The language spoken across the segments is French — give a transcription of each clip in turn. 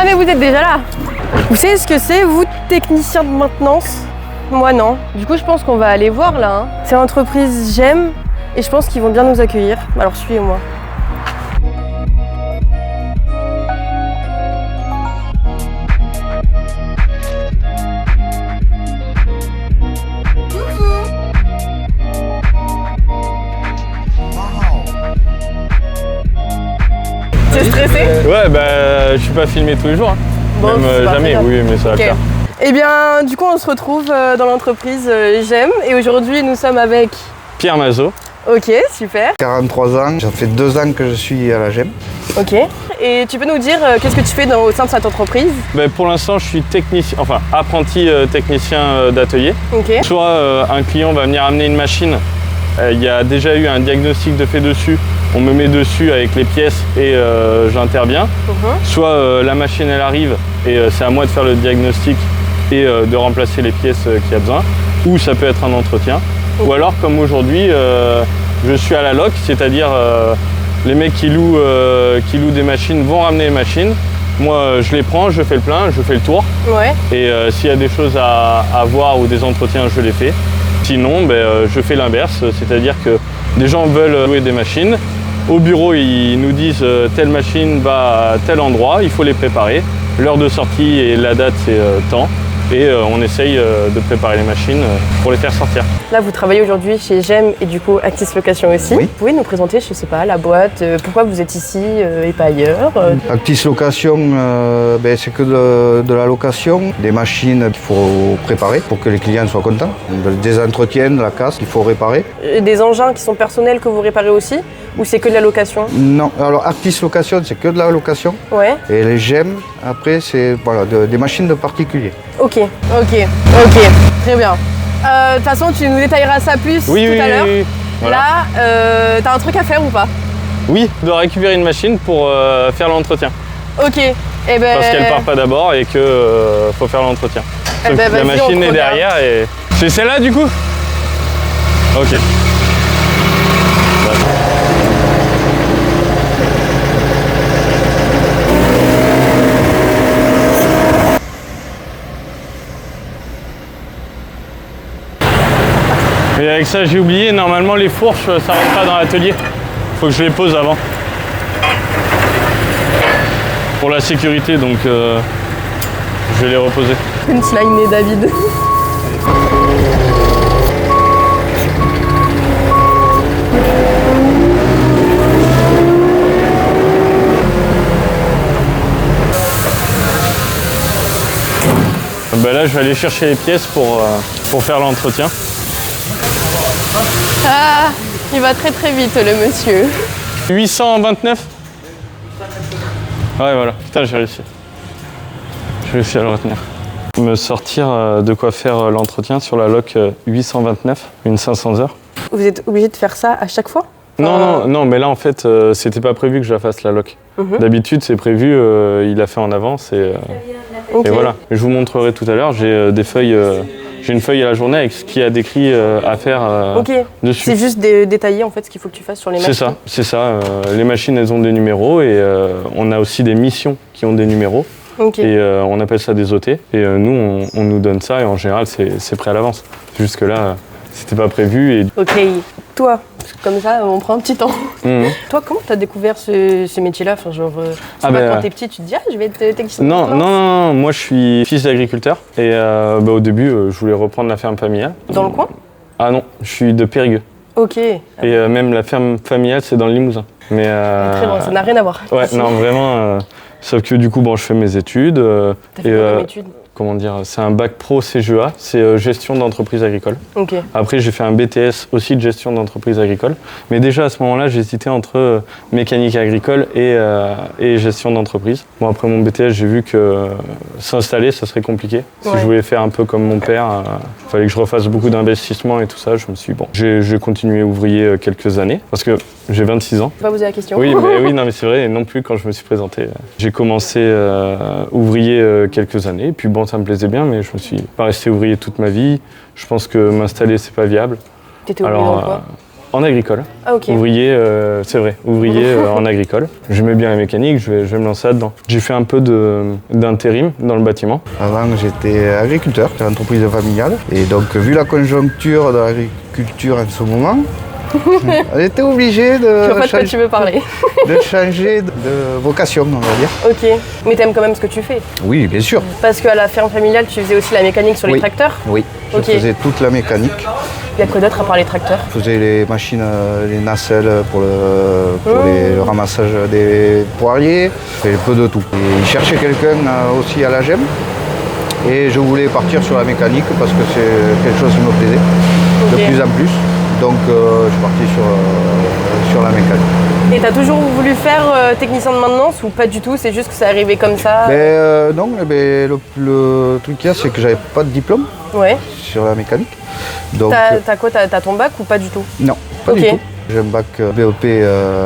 Ah mais vous êtes déjà là. Vous savez ce que c'est, vous, technicien de maintenance? Moi non. Du coup je pense qu'on va aller voir là. Hein. C'est l'entreprise J'aime et je pense qu'ils vont bien nous accueillir. Alors suivez-moi. T'es stressé? Ouais, bah je suis pas filmé tous les jours. Hein. Bon, même jamais, oui, mais ça va okay. faire. Eh bien, du coup, on se retrouve dans l'entreprise J'aime et aujourd'hui, nous sommes avec Pierre Mazot. Ok, super. 43 ans, ça fait 2 ans que je suis à la J'aime. Ok. Et tu peux nous dire qu'est-ce que tu fais au sein de cette entreprise? Pour l'instant, je suis technicien, enfin apprenti technicien d'atelier. Ok. Soit un client va venir amener une machine, il y a déjà eu un diagnostic de fait dessus, on me met dessus avec les pièces et j'interviens. Soit la machine elle arrive et c'est à moi de faire le diagnostic et de remplacer les pièces qu'il y a besoin. Ou ça peut être un entretien. Ou alors comme aujourd'hui, je suis à la loc, c'est-à-dire les mecs qui louent des machines vont ramener les machines. Moi je les prends, je fais le plein, je fais le tour. Ouais. Et s'il y a des choses à voir ou des entretiens, je les fais. Sinon, je fais l'inverse, c'est-à-dire que des gens veulent louer des machines. Au bureau, ils nous disent telle machine va à tel endroit, il faut les préparer. L'heure de sortie et la date, c'est temps. Et on essaye de préparer les machines pour les faire sortir. Là, vous travaillez aujourd'hui chez J'aime et du coup Actis Location aussi. Oui. Vous pouvez nous présenter, je sais pas, la boîte, pourquoi vous êtes ici et pas ailleurs? Actis Location, c'est que de la location, des machines qu'il faut préparer pour que les clients soient contents, des entretiens, de la casse qu'il faut réparer. Des engins qui sont personnels que vous réparez aussi? Ou c'est que de la location? Non, alors Actis Location, c'est que de la location. Ouais. Et les J'aime, après, c'est voilà, des machines de particuliers. Ok, très bien. De toute façon, tu nous détailleras ça plus tout à l'heure. Oui. Voilà. Là, t'as un truc à faire ou pas? Oui, de récupérer une machine pour faire l'entretien. Ok. Eh ben... Parce qu'elle part pas d'abord et que faut faire l'entretien. Eh ben, la machine est derrière et... C'est celle-là du coup? Ok. Et avec ça, j'ai oublié, normalement les fourches, ça rentre pas dans l'atelier. Faut que je les pose avant. Pour la sécurité, donc je vais les reposer. Punchline et David. Là, je vais aller chercher les pièces pour faire l'entretien. Ah, il va très très vite le monsieur. 829. Ouais, voilà. Putain, j'ai réussi. J'ai réussi à le retenir. Me sortir de quoi faire l'entretien sur la loc 829, une 500 heures. Vous êtes obligé de faire ça à chaque fois? Non, mais là en fait, c'était pas prévu que je la fasse la loc. D'habitude, c'est prévu, il l'a fait en avance et voilà. Je vous montrerai tout à l'heure, j'ai des feuilles, j'ai une feuille à la journée avec ce qu'il y a décrit à faire dessus. C'est juste détailler en fait ce qu'il faut que tu fasses sur les machines. C'est ça. Les machines, elles ont des numéros et on a aussi des missions qui ont des numéros. Et on appelle ça des OT. Et nous, on nous donne ça et en général, c'est prêt à l'avance. Juste que là, c'était pas prévu. Et... Ok. Toi, comme ça, on prend un petit temps. Toi, comment tu as découvert ce métier-là? Enfin, genre, quand t'es petit, tu te dis je vais être technicien. Non, moi je suis fils d'agriculteur et au début, je voulais reprendre la ferme familiale. Dans le coin? Ah non, je suis de Périgueux. Ok. Et même la ferme familiale, c'est dans le Limousin. Mais, très bon, ça n'a rien à voir. Ouais, non, vraiment. Sauf que du coup, je fais mes études. T'as fait quoi comme études? Comment dire, c'est un bac pro CGEA, c'est gestion d'entreprise agricole. Ok. Après, j'ai fait un BTS aussi de gestion d'entreprise agricole. Mais déjà, à ce moment-là, j'hésitais entre mécanique agricole et gestion d'entreprise. Bon, après mon BTS, j'ai vu que s'installer, ça serait compliqué. Si je voulais faire un peu comme mon père, il fallait que je refasse beaucoup d'investissements et tout ça. Je me suis dit, bon, j'ai continué ouvrier quelques années parce que j'ai 26 ans. Je vais pas poser la question. Oui, mais c'est vrai, et non plus quand je me suis présenté. J'ai commencé ouvrier quelques années, et puis bon, ça me plaisait bien, mais je me suis pas resté ouvrier toute ma vie. Je pense que m'installer, c'est pas viable. T'étais ouvrier dans quoi? En agricole. Ah ok. Ouvrier, c'est vrai, ouvrier en agricole. J'aimais bien la mécanique, je vais me lancer là-dedans. J'ai fait un peu d'intérim dans le bâtiment. Avant, j'étais agriculteur, c'est une entreprise familiale. Et donc, vu la conjoncture de l'agriculture en ce moment, on était obligé Je vois pas de quoi tu veux parler. de changer de vocation, on va dire. Ok. Mais t'aimes quand même ce que tu fais? Oui, bien sûr. Parce qu'à la ferme familiale, tu faisais aussi la mécanique sur les Oui. tracteurs? Oui, je Ok. faisais toute la mécanique. Il y a quoi d'autre à part les tracteurs? Je faisais les machines, les nacelles pour le ramassage des poiriers. Je fais un peu de tout. Et ils cherchaient quelqu'un aussi à la GEM. Et je voulais partir sur la mécanique parce que c'est quelque chose qui me plaisait Ok. de plus en plus. Donc je suis parti sur la mécanique. Et t'as toujours voulu faire technicien de maintenance ou pas du tout? C'est juste que c'est arrivé comme ça? Non, le truc qu'il y a, c'est que j'avais pas de diplôme Ouais. sur la mécanique. Donc, T'as quoi? T'as ton bac ou pas du tout? non, pas Ok. du tout. J'ai un bac BEP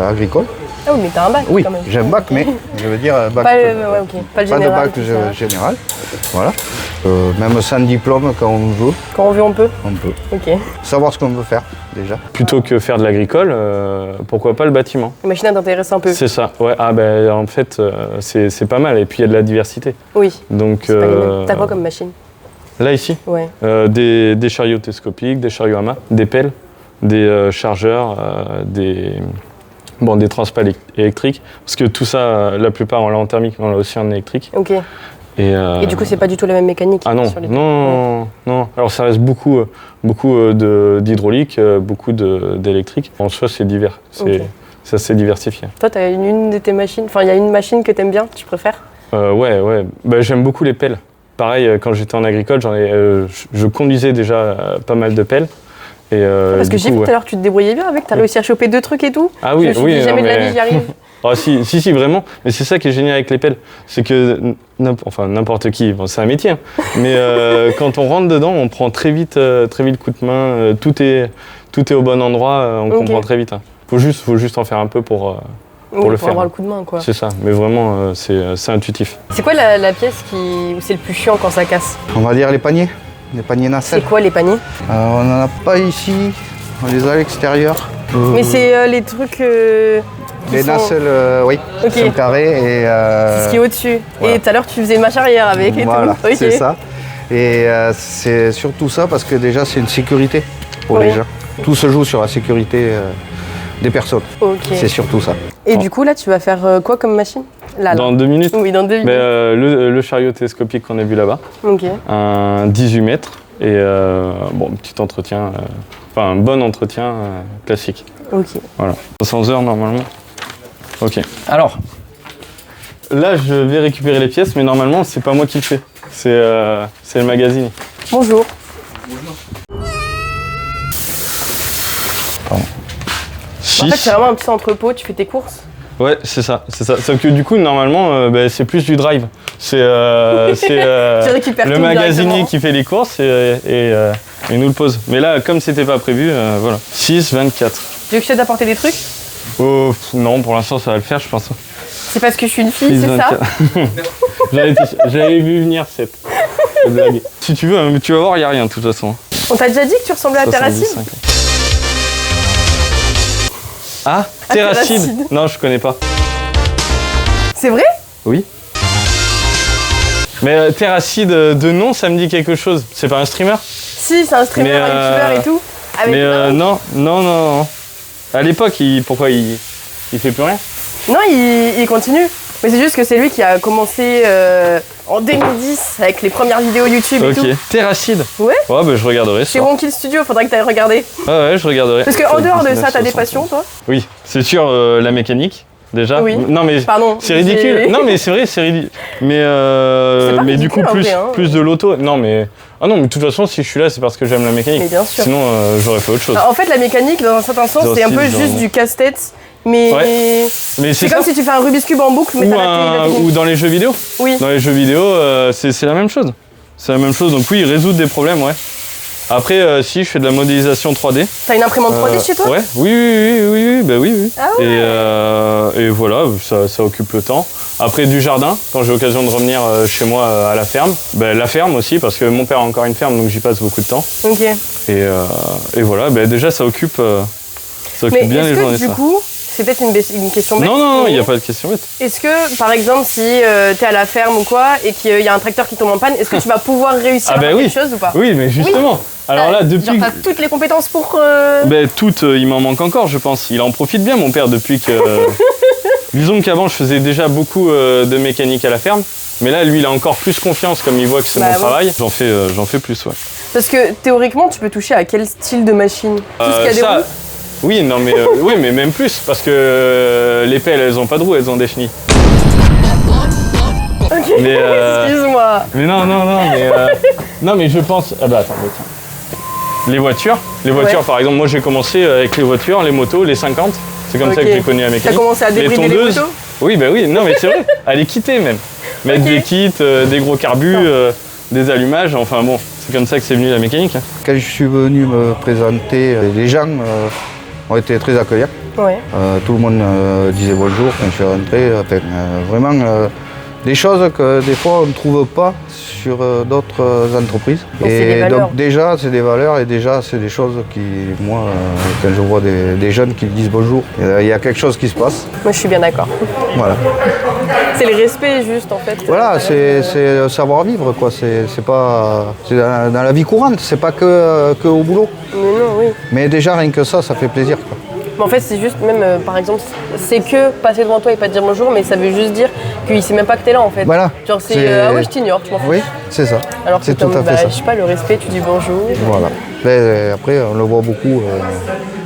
agricole. Ah oui, mais t'as un bac Oui, quand même. j'ai un bac, mais je veux dire bac. Pas, ouais, ok. Pas le Pas de général. bac tout ça. général. Voilà. Même sans diplôme, quand on veut, Quand on veut, on peut. on peut. Ok. Savoir ce qu'on veut faire, déjà. Plutôt que faire de l'agricole, pourquoi pas le bâtiment? La machine t'intéresse un peu. C'est ça, ouais. Ah ben en fait, c'est pas mal. Et puis il y a de la diversité. Oui. Donc C'est pas gagné. T'as quoi comme machine? là ici, Ouais. des chariots télescopiques, des chariots à main, des pelles, des chargeurs, des transpas électriques. Parce que tout ça, la plupart on l'a en thermique, mais on l'a aussi en électrique. Ok. Et du coup, c'est pas du tout la même mécanique? Ah non, sur les- non. Alors ça reste beaucoup d'hydraulique, beaucoup d'électrique. En soi, c'est divers. Ok. C'est assez diversifié. Toi, t'as une de tes machines, enfin, il y a une machine que t'aimes bien, tu préfères? Ouais. Bah, j'aime beaucoup les pelles. Pareil, quand j'étais en agricole, je conduisais déjà pas mal de pelles. Et, Parce que du j'ai coup, vu ouais. tout à l'heure, tu te débrouillais bien avec, t'as réussi à choper 2 trucs et tout. Ah oui, Je me suis oui, dit, non, jamais de la mais- vie, j'y arrive. Ah si, vraiment. Mais c'est ça qui est génial avec les pelles. C'est que n'importe qui, bon, c'est un métier, hein. Mais quand on rentre dedans, on prend très vite coup de main. Tout est au bon endroit, on Ok. comprend très vite. Hein. Faut juste en faire un peu pour Oui, le faire. avoir le coup de main, quoi. C'est ça. Mais vraiment, c'est intuitif. C'est quoi la pièce où c'est le plus chiant quand ça casse? On va dire les paniers nacelles. C'est quoi les paniers? On n'en a pas ici, on les a à l'extérieur. Mais c'est les trucs. Qui Les sont- nacelles, oui, Ok. sont carrées et. C'est ce qui est au-dessus. voilà. Et tout à l'heure, tu faisais marche arrière avec et Voilà, tout. Ok. c'est ça. Et c'est surtout ça parce que déjà c'est une sécurité pour Oui. les gens. Tout se joue sur la sécurité des personnes. Ok. C'est surtout ça. Et du coup, là, tu vas faire quoi comme machine? Là. Dans 2 minutes. Oui, dans 2 minutes. Mais, le chariot télescopique qu'on a vu là-bas, Ok. un 18 mètres et petit entretien, un bon entretien classique. Ok. Voilà. 500 heures normalement. Ok. Alors, là je vais récupérer les pièces, mais normalement c'est pas moi qui le fais. C'est le magazine. Bonjour. En fait, c'est vraiment un petit entrepôt, tu fais tes courses. Ouais, c'est ça. Sauf que du coup, normalement, c'est plus du drive. C'est Tu récupères le tout magasinier directement. qui fait les courses et nous le pose. Mais là, comme c'était pas prévu, voilà. 6, 24. Tu veux que je t'aide à porter des trucs? Oh, non, pour l'instant, ça va le faire, je pense. C'est parce que je suis une fille, 6, c'est ça? 24. J'avais vu venir cette blague. Si tu veux, mais tu vas voir, il n'y a rien de toute façon. On t'a déjà dit que tu ressemblais à 70, Terracide? 50. Ah, Ah, Terracide. Terracide. Non, je connais pas. C'est vrai? Oui. Mais Terracide, de nom, ça me dit quelque chose. C'est pas un streamer? Si, c'est un streamer, Mais, un youtubeur et tout. Avec Mais non. À l'époque, pourquoi il fait plus rien? Non, il continue. Mais c'est juste que c'est lui qui a commencé en 2010 avec les premières vidéos YouTube et Ok. tout. Terracide? Ouais. Ouais, bah je regarderai Chez ça. Wonkill Studio, faudrait que t'ailles regarder. Ouais, je regarderai. Parce qu'en dehors de ça, t'as des 1960. passions, toi? Oui, c'est sûr, la mécanique, déjà. Oui. Non, mais Pardon. c'est ridicule. Non, mais c'est vrai, c'est ridicule. Mais, C'est pas mais du coup, ridicule, en vrai, hein. plus de l'auto. Non, mais. Ah non, mais de toute façon, si je suis là, c'est parce que j'aime la mécanique. Mais bien sûr. Sinon, j'aurais fait autre chose. En fait, la mécanique, dans un certain sens, c'est un peu 06, juste genre. du casse-tête. Mais Mais c'est ça. comme si tu fais un Rubik's Cube en boucle, mais Ou, t'as raté la technique. ou dans les jeux vidéo. Oui. Dans les jeux vidéo, c'est la même chose. C'est la même chose. Donc oui, résoudre des problèmes, ouais. Après, si, je fais de la modélisation 3D. T'as une imprimante 3D chez toi? Ouais, oui, bah oui. Ah ouais. Et voilà, ça occupe le temps. Après, du jardin, quand j'ai l'occasion de revenir chez moi à la ferme. Ben, la ferme aussi, parce que mon père a encore une ferme, donc j'y passe beaucoup de temps. Ok. Et voilà, ben, déjà, ça occupe s'occupe Mais bien les gens est-ce que du coup, c'est peut-être une question bête. Non, il n'y a pas de question bête. Est-ce que, par exemple, si tu es à la ferme ou quoi, et qu'il y a un tracteur qui tombe en panne, est-ce que tu vas pouvoir réussir à faire quelque chose ou pas? Oui, mais justement. Alors là, depuis... Genre, t'as toutes les compétences pour... Toutes, il m'en manque encore, je pense. Il en profite bien, mon père, depuis que... Disons qu'avant, je faisais déjà beaucoup de mécanique à la ferme. Mais là, lui, il a encore plus confiance, comme il voit que c'est mon travail. J'en fais plus, ouais. Parce que, théoriquement, tu peux toucher à quel style de machine? Tout ce qu'il y a des roues? Oui, non, mais, oui, mais même plus. Parce que les pelles, elles ont pas de roues, elles ont des chenilles. Ok, excuse-moi. Mais non, mais... non, mais je pense... Ah bah, attends, tiens. Les voitures, par exemple, moi j'ai commencé avec les voitures, les motos, les 50. C'est comme ça que j'ai connu la mécanique. T'as commencé à débrider les motos? Oui, bah oui, non mais c'est vrai, à les quitter même. Mettre des kits, des gros carbus, des allumages, enfin bon, c'est comme ça que c'est venu la mécanique. Quand je suis venu me présenter, les gens ont été très accueillants. Ouais. Tout le monde disait bonjour quand je suis rentré. Vraiment des choses que des fois on ne trouve pas sur d'autres entreprises. Et donc déjà c'est des valeurs et déjà c'est des choses qui, moi, quand je vois des jeunes qui me disent bonjour, il y a quelque chose qui se passe. Moi je suis bien d'accord. Voilà. C'est le respect juste en fait. Voilà, c'est le savoir-vivre quoi. C'est pas dans la vie courante, c'est pas que au boulot. Mais non, oui. Mais déjà rien que ça fait plaisir quoi. Mais en fait, c'est juste, même par exemple, c'est que passer devant toi et pas te dire bonjour, mais ça veut juste dire qu'il sait même pas que t'es là en fait. Voilà. Genre, c'est ah ouais, je t'ignore, tu m'en fous. Oui, c'est ça. Alors que c'est tout à fait ça. Je sais pas, le respect, tu dis bonjour. Voilà. Mais, après, on le voit beaucoup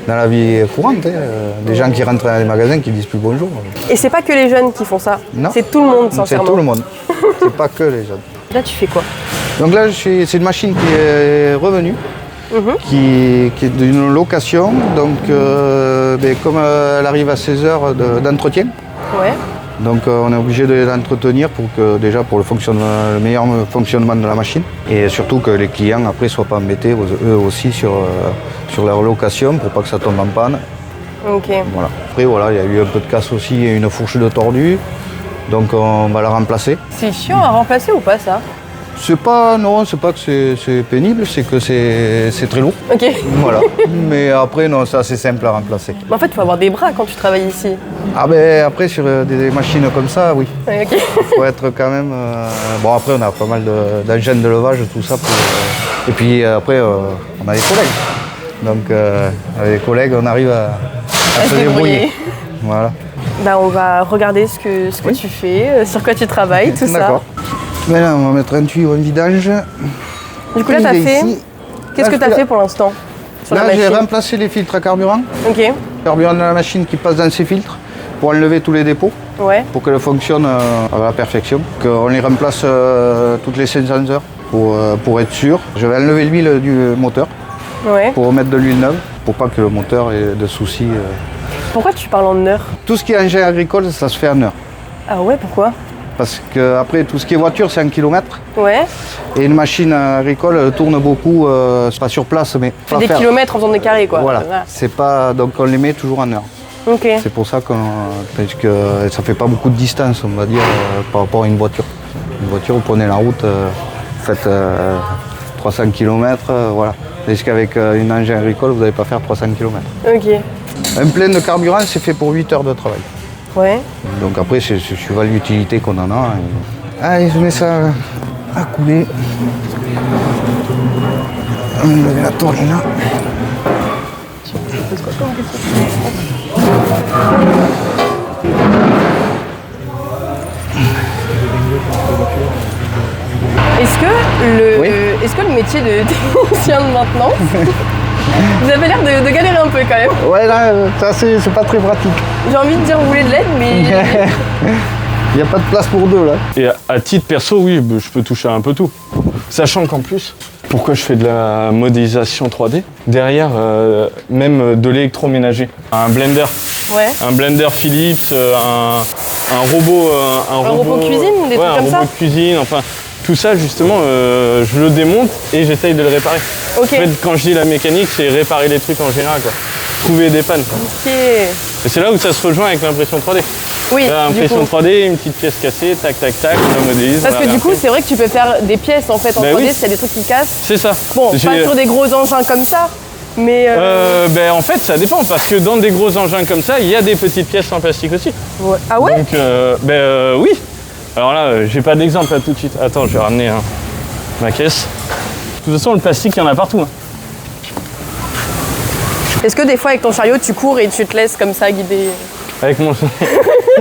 dans la vie courante. Des gens qui rentrent dans les magasins qui disent plus bonjour. Et c'est pas que les jeunes qui font ça. Non. C'est tout le monde, sincèrement. C'est tout le monde. C'est pas que les jeunes. Là, tu fais quoi? Donc là, c'est une machine qui est revenue. Qui est d'une location, donc comme elle arrive à 16 heures d'entretien, donc on est obligé de l'entretenir pour le meilleur fonctionnement de la machine et surtout que les clients après soient pas embêtés eux aussi sur leur location pour pas que ça tombe en panne. Ok. Voilà. Après il y a eu un peu de casse aussi et une fourche de tordu, donc on va la remplacer. C'est chiant à remplacer ou pas ça? C'est pas que c'est pénible, c'est que c'est très lourd. Ok. Voilà. Mais après, non, c'est assez simple à remplacer. Mais en fait, il faut avoir des bras quand tu travailles ici. Ah ben après, sur des machines comme ça, oui. Ouais, ok. Faut être quand même... Bon, après, on a pas mal d'engins de levage, tout ça. Et puis après, on a des collègues. Donc, avec les collègues, on arrive à se débrouiller. Voilà. Bah, on va regarder ce que tu fais, sur quoi tu travailles, tout ça. D'accord. Mais là, on va mettre un tuyau en vidange. Du coup, là, t'as fait... Qu'est-ce que t'as fait pour l'instant? Là, j'ai remplacé les filtres à carburant. Ok. Le carburant de la machine qui passe dans ces filtres pour enlever tous les dépôts. Ouais. Pour qu'elle fonctionne à la perfection. On les remplace toutes les 500 heures pour être sûr. Je vais enlever l'huile du moteur pour remettre de l'huile neuve pour pas que le moteur ait de soucis. Pourquoi tu parles en heures? Tout ce qui est engin agricole, ça se fait en heures. Ah ouais, pourquoi? Parce que après tout ce qui est voiture, c'est en kilomètres. Ouais. Et une machine agricole elle tourne beaucoup, pas sur place, mais des kilomètres en faisant des carrés, quoi. Voilà. C'est pas, donc on les met toujours en heure. Ok. C'est pour ça parce que ça fait pas beaucoup de distance, on va dire, par rapport à une voiture. Une voiture, vous prenez la route, vous faites 300 km, voilà. Tandis qu'avec une engin agricole, vous n'allez pas faire 300 km. Ok. Un plein de carburant, c'est fait pour 8 heures de travail. Ouais. Donc après, c'est suivant l'utilité qu'on en a. Allez, je mets ça à couler. On va lever la tourne là. Est-ce que le métier de technicien de maintenance, vous avez l'air de galérer un peu quand même? Ouais, là, ça c'est pas très pratique. J'ai envie de dire vous voulez de l'aide, mais... Il n'y a pas de place pour deux là. Et à titre perso, oui, je peux toucher un peu tout. Sachant qu'en plus, pourquoi je fais de la modélisation 3D? Derrière, même de l'électroménager. Un blender. Ouais. Un blender Philips, un robot... Un robot cuisine ou des trucs comme ça? Un robot de cuisine, enfin... Tout ça, justement, je le démonte et j'essaye de le réparer. Okay. En fait, quand je dis la mécanique, c'est réparer les trucs en général, quoi. Trouver des pannes. Ok. Et c'est là où ça se rejoint avec l'impression 3D. Oui, l'impression 3D, une petite pièce cassée, tac, tac, tac, on la modélise. Parce que du coup, c'est vrai que tu peux faire des pièces en fait en 3D s'il y a des trucs qui cassent. C'est ça. Bon, pas sur des gros engins comme ça, Mais Ben, en fait, ça dépend parce que dans des gros engins comme ça, il y a des petites pièces en plastique aussi. ouais. Ah ouais? Donc, oui. Alors là, j'ai pas d'exemple là tout de suite. Attends, je vais ramener ma caisse. De toute façon, le plastique, il y en a partout. Hein. Est-ce que des fois, avec ton chariot, tu cours et tu te laisses comme ça guider? Avec mon,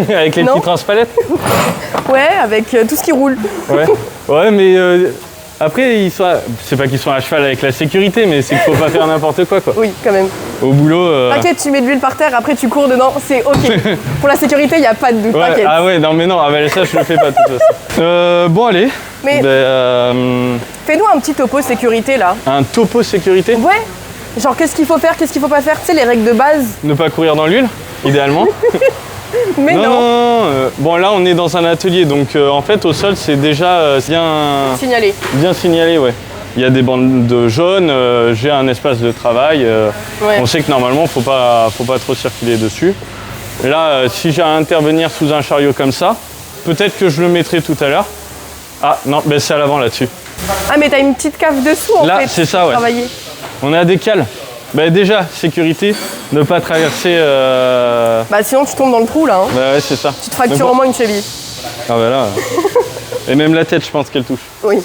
avec les Non. petits transpalettes. Ouais, avec tout ce qui roule. Ouais. Ouais, mais après, c'est pas qu'ils sont à cheval avec la sécurité, mais c'est qu'il faut pas faire n'importe quoi. Oui, quand même. Au boulot. T'inquiète, tu mets de l'huile par terre, après tu cours dedans, c'est ok. Pour la sécurité, il n'y a pas de doute, Ouais, t'inquiète. ah ouais, non mais non, ça je le fais pas de toute façon. Bon allez. Mais- Ben, Fais-nous un petit topo sécurité là. un topo sécurité. Ouais. Genre, qu'est-ce qu'il faut faire, qu'est-ce qu'il faut pas faire? Tu sais, les règles de base. Ne pas courir dans l'huile, idéalement. Mais non. Bon là on est dans un atelier, donc en fait au sol c'est déjà Signalé. bien signalé, ouais. Il y a des bandes de jaune, j'ai un espace de travail. Ouais. On sait que normalement faut pas trop circuler dessus. Là, si j'ai à intervenir sous un chariot comme ça, peut-être que je le mettrai tout à l'heure. Ah non, ben c'est à l'avant là-dessus. Ah, mais t'as une petite cave dessous en Là, fait. c'est ça, pour ouais. travailler. On a des cales. Ben déjà, sécurité, ne pas traverser. Bah, sinon, tu tombes dans le trou là. Hein. Bah ouais, c'est ça. Tu te fractures Mais bon. au moins une cheville. Ah bah là. Et même la tête, je pense qu'elle touche. Oui.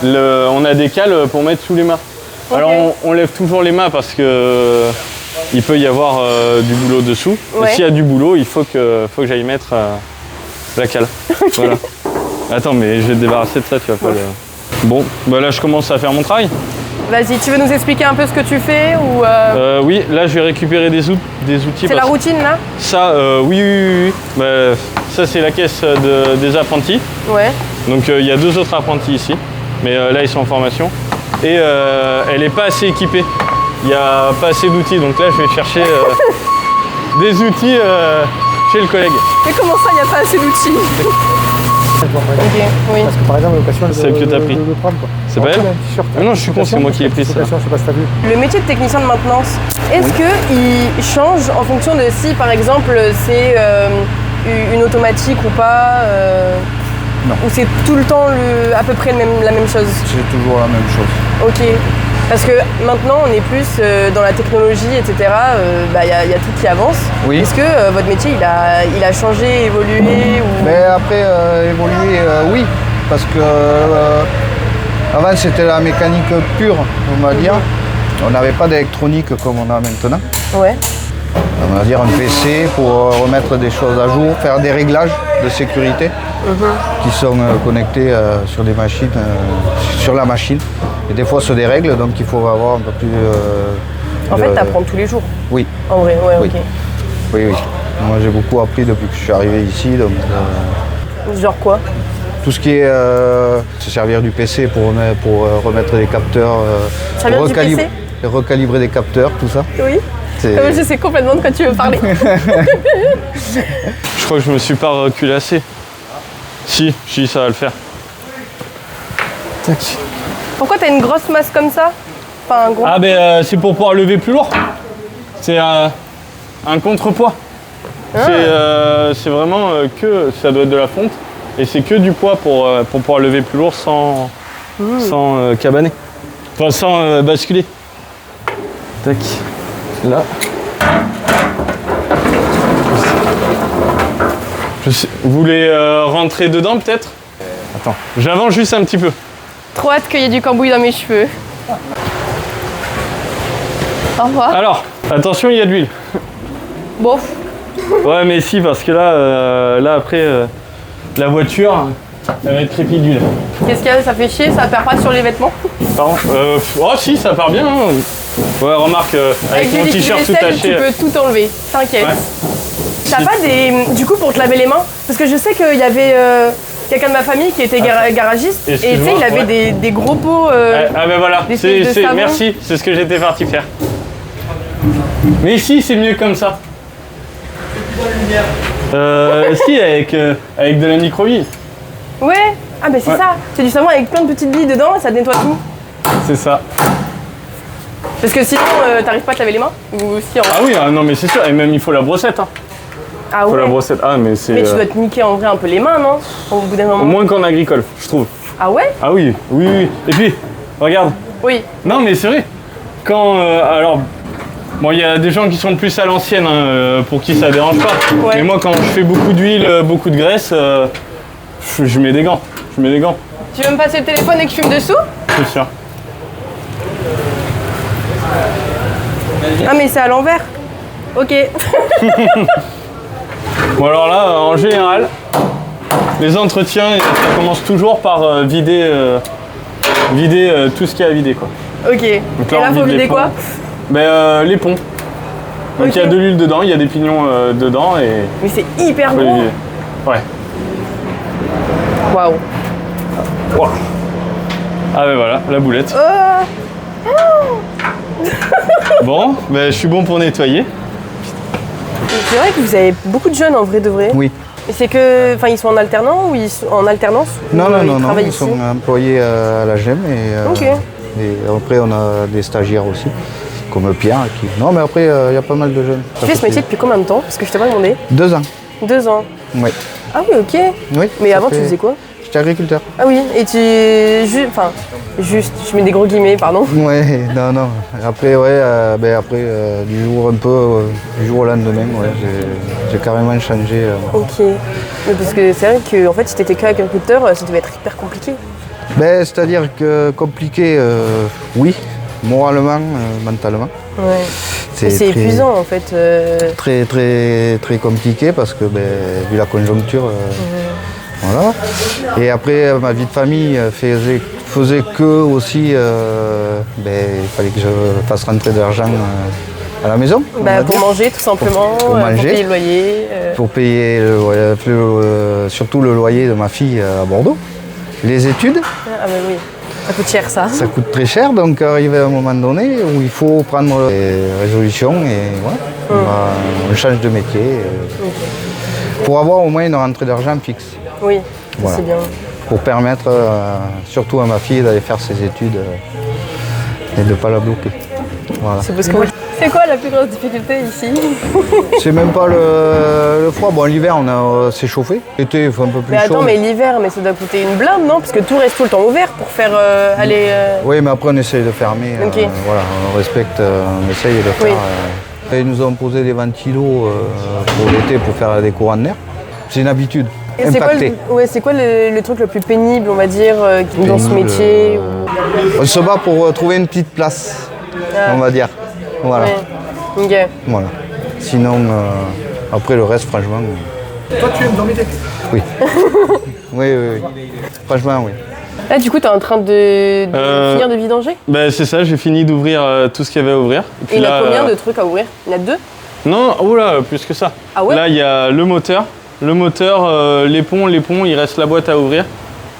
On a des cales pour mettre sous les mâts. Ok. Alors on lève toujours les mâts parce que il peut y avoir du boulot dessous. Ouais. Et s'il y a du boulot, il faut que j'aille mettre la cale. Voilà. Attends, mais je vais te débarrasser de ça, tu vas pas le... Bon, bah là je commence à faire mon travail. Vas-y, tu veux nous expliquer un peu ce que tu fais ou Oui, là je vais récupérer des outils. c'est la parce- routine là? Ça, oui. Bah, ça c'est la caisse des apprentis. Ouais. Donc il y a 2 autres apprentis ici, mais là ils sont en formation. Et elle n'est pas assez équipée. Il n'y a pas assez d'outils, donc là je vais chercher des outils chez le collègue. Mais comment ça, il n'y a pas assez d'outils? Ok, oui. Parce que par exemple, l'occasion C'est celle que t'as pris. de prendre quoi. C'est pas elle? Ah non, je suis con, c'est moi qui ai pris ça. Je sais pas si t'as vu. Le métier de technicien de maintenance, est-ce qu'il change en fonction de si, par exemple, c'est une automatique ou pas Non. Ou c'est tout le temps à peu près la même chose? C'est toujours la même chose. Ok. Parce que maintenant, on est plus dans la technologie, etc. Il y a tout qui avance. Oui. Est-ce que votre métier, il a changé, évolué ou... Mais après, évoluer, oui. Parce que avant, c'était la mécanique pure, on va dire. On n'avait pas d'électronique comme on a maintenant. Ouais. On va dire un PC pour remettre des choses à jour, faire des réglages de sécurité qui sont connectés sur des machines, sur la machine. Et des fois, c'est des règles, donc il faut avoir un peu plus... En fait, t'apprends tous les jours. Oui, En vrai, ouais, Oui. ok. oui. Moi, j'ai beaucoup appris depuis que je suis arrivé ici. Donc, Genre quoi? tout ce qui est se servir du PC pour remettre des capteurs, Servir pour du PC? recalibrer des capteurs, tout ça. Oui. C'est- Je sais complètement de quoi tu veux parler. Je crois que je me suis pas reculassé. Si, ça va le faire. Tac. Pourquoi t'as une grosse masse comme ça? Enfin, un gros... Ah ben c'est pour pouvoir lever plus lourd. C'est un contrepoids. C'est vraiment que ça doit être de la fonte et c'est que du poids pour pouvoir lever plus lourd sans cabaner. Enfin sans basculer. Tac. Là. Vous voulez rentrer dedans peut-être? Attends, j'avance juste un petit peu. Trop hâte qu'il y ait du cambouis dans mes cheveux. Au revoir. Alors, attention, il y a de l'huile. Bon, Ouais, mais si, parce que là après, la voiture, elle va être réplie d'huile. qu'est-ce qu'il y a? Ça fait chier, ça perd pas sur les vêtements. Pardon oh si, ça part bien. Hein. Ouais, remarque, avec du mon liquide t-shirt tout vaisselle, taché. tu peux tout enlever, t'inquiète. Ouais. T'as pas du coup, pour te laver les mains? Parce que je sais qu'il y avait quelqu'un de ma famille qui était garagiste et tu sais, Excuse-moi, il avait ouais. des gros pots. Ah ben voilà, des espèces de savon. merci, c'est ce que j'étais parti faire. Mais si, c'est mieux comme ça. Si, avec de la micro-huile. Ouais. Ah ben c'est Ouais. ça. C'est du savon avec plein de petites billes dedans et ça nettoie tout. C'est ça. Parce que sinon, t'arrives pas à te laver les mains? Ou si en... Ah oui, non mais c'est sûr, et même il faut la brossette. Hein. Ah Il faut ouais. la brossette. Ah mais c'est... Mais tu dois te niquer en vrai un peu les mains, non? Au bout d'un moment. Moins qu'en agricole, je trouve. Ah ouais? Ah oui. Et puis, regarde. Oui. Non mais c'est vrai. Alors, bon, il y a des gens qui sont plus à l'ancienne, hein, pour qui ça dérange pas. Ouais. Mais moi, quand je fais beaucoup d'huile, beaucoup de graisse, je mets des gants. Tu veux me passer le téléphone et que je fume dessous? C'est sûr. Ah mais c'est à l'envers. Ok. Bon alors là, en général, les entretiens, ça commence toujours par vider tout ce qu'il y a à vider, quoi. Ok. Et Donc là, on faut vide les vider quoi? ponts. Les ponts. Donc il y a Ok. de l'huile dedans, il y a des pignons dedans et Mais c'est hyper faut les gros. vider. Ouais. Waouh. Wow. Ah ben voilà, la boulette. Bon, ben, je suis bon pour nettoyer. C'est vrai que vous avez beaucoup de jeunes en vrai de vrai. Oui. Et c'est que, enfin, ils sont en alternance ou ils sont en alternance? Non, ou, non, ils non, non, travaillent ils ici. sont employés à la GEM Ok. et après on a des stagiaires aussi, comme Pierre. Non, mais après il y a pas mal de jeunes. Tu fais ce métier depuis combien de temps? Parce que je t'ai pas demandé. 2 ans. 2 ans. Oui. Ah oui, ok. Oui. Mais ça avant, tu fait- faisais quoi? J'étais agriculteur. Ah oui, et juste, je mets des gros guillemets, pardon. Ouais, non. Après, ouais, du jour un peu, du jour au lendemain, ouais, j'ai carrément changé. Ok. Mais parce que c'est vrai que, en fait, si t'étais qu'agriculteur, ça devait être hyper compliqué. C'est-à-dire que compliqué, oui, moralement, mentalement. Ouais. Mais c'est très- épuisant, en fait. Très, très, très compliqué parce que, vu la conjoncture, voilà. Et après, ma vie de famille faisait que aussi, il fallait que je fasse rentrer de l'argent à la maison. on va Pour dire. manger, tout simplement. Pour manger. payer le loyer. Pour payer surtout le loyer de ma fille à Bordeaux. Les études, Ah bah oui, ça coûte cher, ça. ça coûte très cher, donc arrivé à un moment donné où il faut prendre des résolutions et voilà, on change de métier pour avoir au moins une rentrée d'argent fixe, Oui, Voilà. c'est bien. pour permettre surtout à ma fille d'aller faire ses études et de ne pas la bloquer. Voilà. C'est parce que c'est quoi la plus grosse difficulté ici? C'est même pas le froid. Bon, l'hiver, on s'est chauffé. L'été, il fait un peu plus Mais chaud. attends, mais l'hiver, mais ça doit coûter une blinde, non? Parce que tout reste tout le temps ouvert pour faire aller. Oui, mais après, on essaye de fermer. Ok. Voilà, on respecte, on essaye de faire. Oui. Ils nous ont posé des ventilos pour l'été pour faire des courants d'air. C'est une habitude. Et c'est quoi, Impacté. c'est quoi le truc le plus pénible, on va dire, dans ce Pénible, métier On se bat pour trouver une petite place, on va dire. Voilà. Ouais. Ok. Voilà. Sinon, après le reste, franchement. Toi, tu aimes dormir? Oui. oui. Franchement, oui. Là, du coup, t'es en train de finir de vidanger? Ben, c'est ça, j'ai fini d'ouvrir tout ce qu'il y avait à ouvrir. Et puis Et il y là, a combien de trucs à ouvrir? Il y en a 2? Non, oh là, plus que ça. Ah ouais? Là, il y a le moteur, les ponts, il reste la boîte à ouvrir.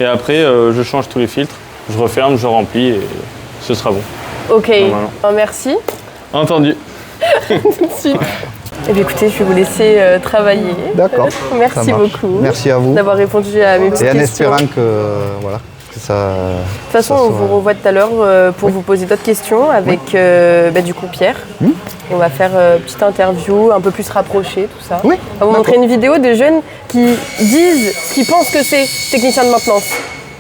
Et après, je change tous les filtres, je referme, je remplis et ce sera bon. Ok. Normalement. Merci. Entendu. Tout de suite. Eh bien, écoutez, je vais vous laisser travailler. D'accord. Ça Merci marche. beaucoup. Merci à vous. D'avoir répondu à mes petites Et en questions. espérant que ça. De toute façon, on vous revoit tout à l'heure pour vous poser d'autres questions avec du coup Pierre. Et on va faire une petite interview un peu plus rapprochée, tout ça. Oui, On va vous montrer une vidéo de jeunes qui disent ce qu'ils pensent que c'est technicien de maintenance.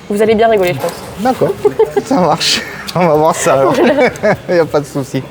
Vous allez bien rigoler, je pense. D'accord, ça marche. On va voir ça alors. Il n'y a pas de souci.